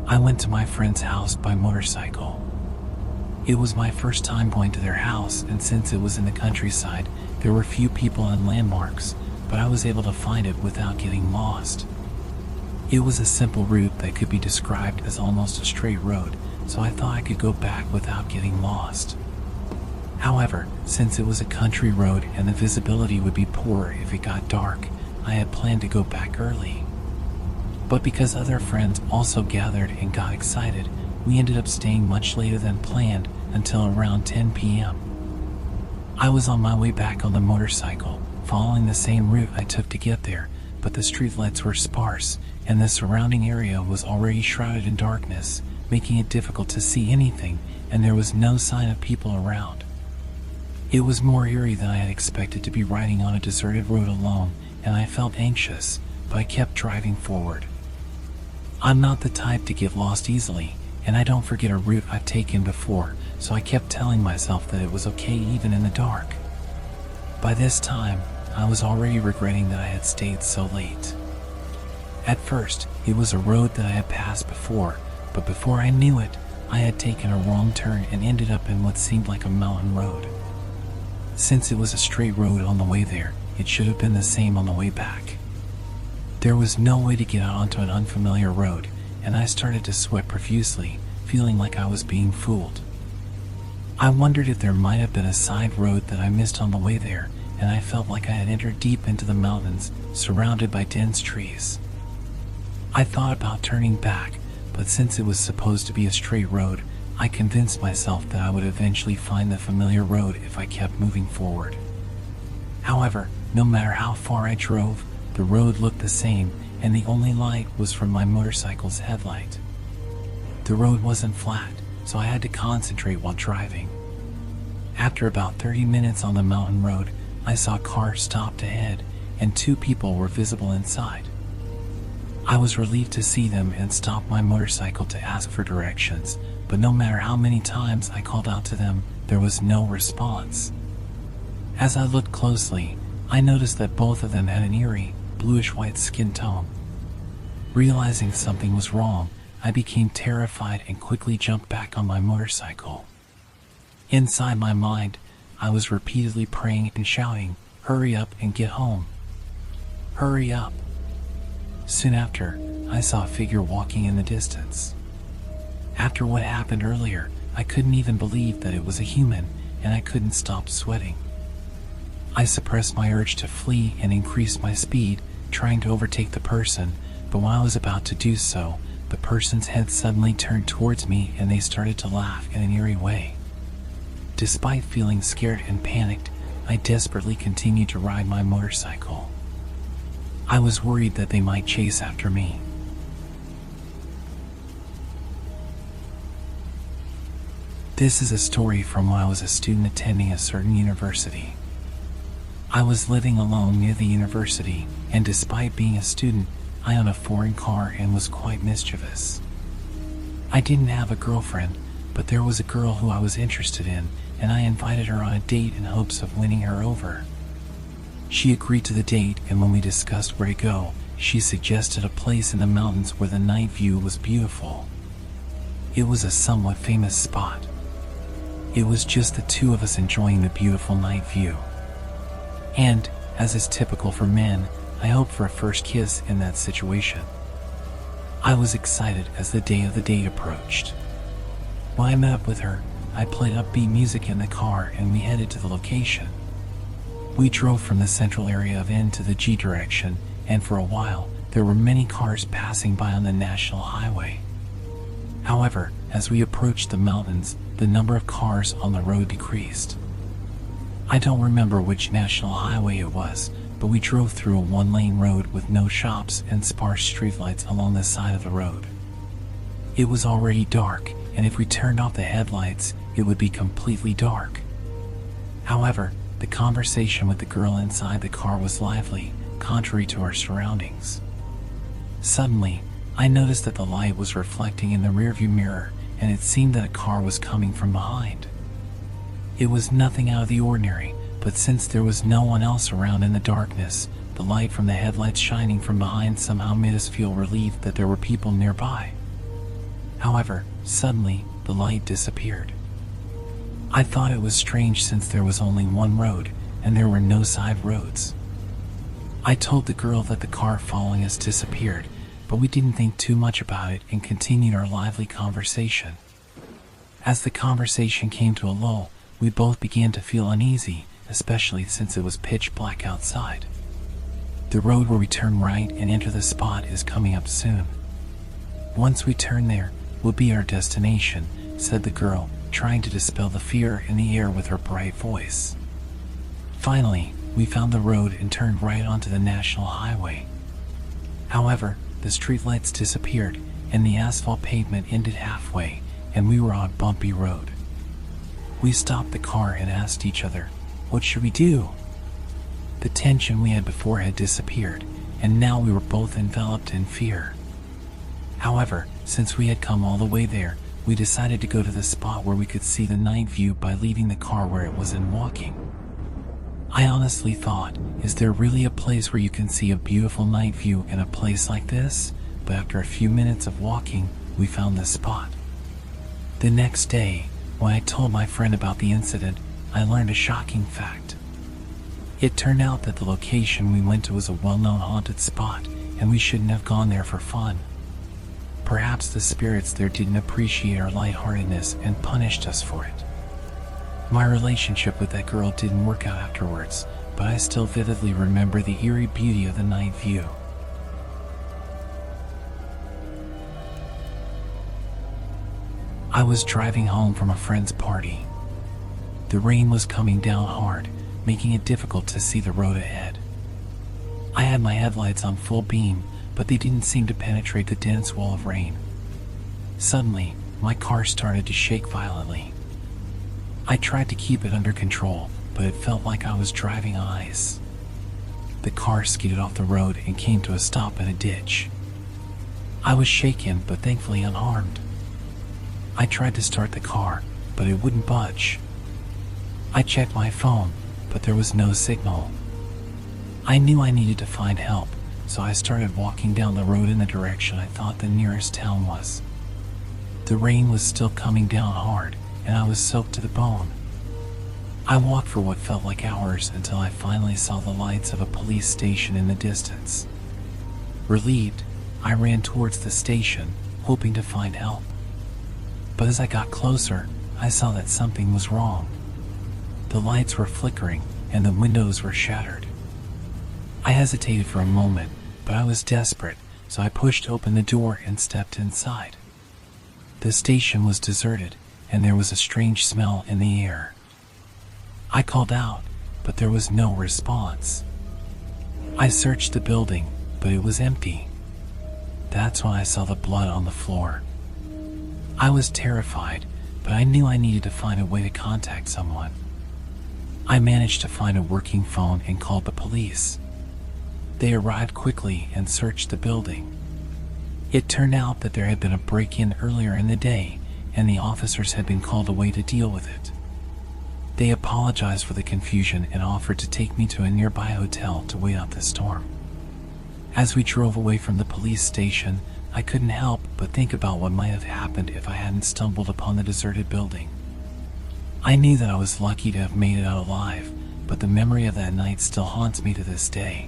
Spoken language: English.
I went to my friend's house by motorcycle. It was my first time going to their house, and since it was in the countryside, there were few people and landmarks, but I was able to find it without getting lost. It was a simple route that could be described as almost a straight road, so I thought I could go back without getting lost. However, since it was a country road and the visibility would be poor if it got dark, I had planned to go back early. But because other friends also gathered and got excited, we ended up staying much later than planned until around 10 p.m. I was on my way back on the motorcycle, following the same route I took to get there, but the streetlights were sparse, and the surrounding area was already shrouded in darkness, making it difficult to see anything, and there was no sign of people around. It was more eerie than I had expected to be riding on a deserted road alone, and I felt anxious, but I kept driving forward. I'm not the type to get lost easily, and I don't forget a route I've taken before, so I kept telling myself that it was okay even in the dark. By this time, I was already regretting that I had stayed so late. At first, it was a road that I had passed before, but before I knew it, I had taken a wrong turn and ended up in what seemed like a mountain road. Since it was a straight road on the way there, it should have been the same on the way back. There was no way to get out onto an unfamiliar road, and I started to sweat profusely, feeling like I was being fooled. I wondered if there might have been a side road that I missed on the way there, and I felt like I had entered deep into the mountains, surrounded by dense trees. I thought about turning back, but since it was supposed to be a straight road, I convinced myself that I would eventually find the familiar road if I kept moving forward. However, no matter how far I drove, the road looked the same, and the only light was from my motorcycle's headlight. The road wasn't flat, so I had to concentrate while driving. After about 30 minutes on the mountain road, I saw a car stopped ahead, and 2 people were visible inside. I was relieved to see them and stopped my motorcycle to ask for directions, but no matter how many times I called out to them, there was no response. As I looked closely, I noticed that both of them had an eerie, bluish-white skin tone. Realizing something was wrong, I became terrified and quickly jumped back on my motorcycle. Inside my mind, I was repeatedly praying and shouting, "Hurry up and get home. Hurry up." Soon after, I saw a figure walking in the distance. After what happened earlier, I couldn't even believe that it was a human, and I couldn't stop sweating. I suppressed my urge to flee and increased my speed, trying to overtake the person, but while I was about to do so, the person's head suddenly turned towards me and they started to laugh in an eerie way. Despite feeling scared and panicked, I desperately continued to ride my motorcycle. I was worried that they might chase after me. This is a story from when I was a student attending a certain university. I was living alone near the university, and despite being a student, I owned a foreign car and was quite mischievous. I didn't have a girlfriend, but there was a girl who I was interested in, and I invited her on a date in hopes of winning her over. She agreed to the date, and when we discussed where to go, she suggested a place in the mountains where the night view was beautiful. It was a somewhat famous spot. It was just the 2 of us enjoying the beautiful night view. And, as is typical for men, I hoped for a first kiss in that situation. I was excited as the day of the date approached. When I met up with her, I played upbeat music in the car and we headed to the location. We drove from the central area of N to the G direction, and for a while, there were many cars passing by on the national highway. However, as we approached the mountains, the number of cars on the road decreased. I don't remember which national highway it was, but we drove through a 1-lane road with no shops and sparse streetlights along the side of the road. It was already dark, and if we turned off the headlights, it would be completely dark. However, the conversation with the girl inside the car was lively, contrary to our surroundings. Suddenly, I noticed that the light was reflecting in the rearview mirror, and it seemed that a car was coming from behind. It was nothing out of the ordinary, but since there was no one else around in the darkness, the light from the headlights shining from behind somehow made us feel relieved that there were people nearby. However, suddenly, the light disappeared. I thought it was strange since there was only one road, and there were no side roads. I told the girl that the car following us disappeared, but we didn't think too much about it and continued our lively conversation. As the conversation came to a lull, we both began to feel uneasy, especially since it was pitch black outside. The road where we turn right and enter the spot is coming up soon. Once we turn there, will be our destination, said the girl, trying to dispel the fear in the air with her bright voice. Finally, we found the road and turned right onto the national highway. However, the streetlights disappeared and the asphalt pavement ended halfway, and we were on a bumpy road. We stopped the car and asked each other, what should we do? The tension we had before had disappeared, and now we were both enveloped in fear. However, since we had come all the way there, we decided to go to the spot where we could see the night view by leaving the car where it was and walking. I honestly thought, is there really a place where you can see a beautiful night view in a place like this? But after a few minutes of walking, we found the spot. The next day, when I told my friend about the incident, I learned a shocking fact. It turned out that the location we went to was a well-known haunted spot, and we shouldn't have gone there for fun. Perhaps the spirits there didn't appreciate our lightheartedness and punished us for it. My relationship with that girl didn't work out afterwards, but I still vividly remember the eerie beauty of the night view. I was driving home from a friend's party. The rain was coming down hard, making it difficult to see the road ahead. I had my headlights on full beam, but they didn't seem to penetrate the dense wall of rain. Suddenly, my car started to shake violently. I tried to keep it under control, but it felt like I was driving on ice. The car skidded off the road and came to a stop in a ditch. I was shaken, but thankfully unharmed. I tried to start the car, but it wouldn't budge. I checked my phone, but there was no signal. I knew I needed to find help, so I started walking down the road in the direction I thought the nearest town was. The rain was still coming down hard, and I was soaked to the bone. I walked for what felt like hours until I finally saw the lights of a police station in the distance. Relieved, I ran towards the station, hoping to find help. But as I got closer, I saw that something was wrong. The lights were flickering, and the windows were shattered. I hesitated for a moment, but I was desperate, so I pushed open the door and stepped inside. The station was deserted, and there was a strange smell in the air. I called out, but there was no response. I searched the building, but it was empty. That's when I saw the blood on the floor. I was terrified, but I knew I needed to find a way to contact someone. I managed to find a working phone and called the police. They arrived quickly and searched the building. It turned out that there had been a break-in earlier in the day, and the officers had been called away to deal with it. They apologized for the confusion and offered to take me to a nearby hotel to wait out the storm. As we drove away from the police station, I couldn't help but think about what might have happened if I hadn't stumbled upon the deserted building. I knew that I was lucky to have made it out alive, but the memory of that night still haunts me to this day.